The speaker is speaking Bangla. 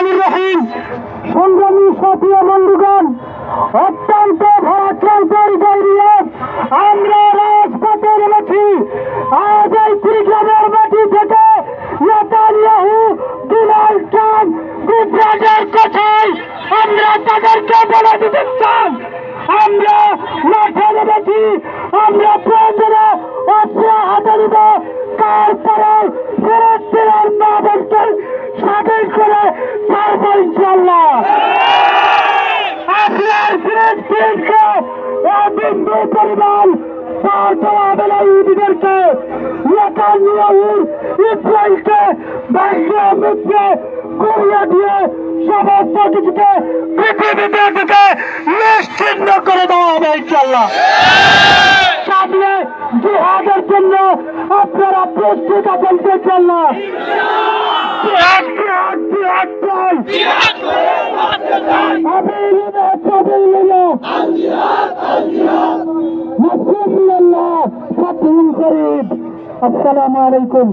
রহমানির রহিম। সংগ্রামী সাথী বন্ধুগণ, অত্যন্ত ভারাক্রান্ত হৃদয় নিয়ে আমরা রাজপথে নেমেছি। আজ এই কুড়িগ্রামের মাটি থেকে নেতানিয়াহু, ডোনাল্ড ট্রাম্প, গুজরাটের কথায় আমরা তাদেরকে বলে দিতে চাই, আমরা মাঠে নেমেছি। আমরা প্রয়োজনে অস্ত্র হাতে নিব, তারপরে ফিলিস্তিনের মা বোনকে স্বাধীন করে ছাড়ব ইনশাল্লাহ। আপনার ফিলিস্তিনকে বিন্দু পরিমাণ ছাড় দেওয়া হবে না। ইহুদিদেরকে, নেতানিয়াহুর ইসরায়েলকে ভেঙে মুচড়ে গুঁড়িয়ে দিয়ে সমস্ত কিছুকে পৃথিবীতে থেকে নিশ্চিহ্ন করে দেওয়া হবে ইনশাল্লাহ। সামনে জিহাদের জন্য আপনারা প্রস্তুত আছেন ইনশাল্লাহ। জিহাদ জিহাদ জিহাদ চাই, আসসালামু আলাইকুম।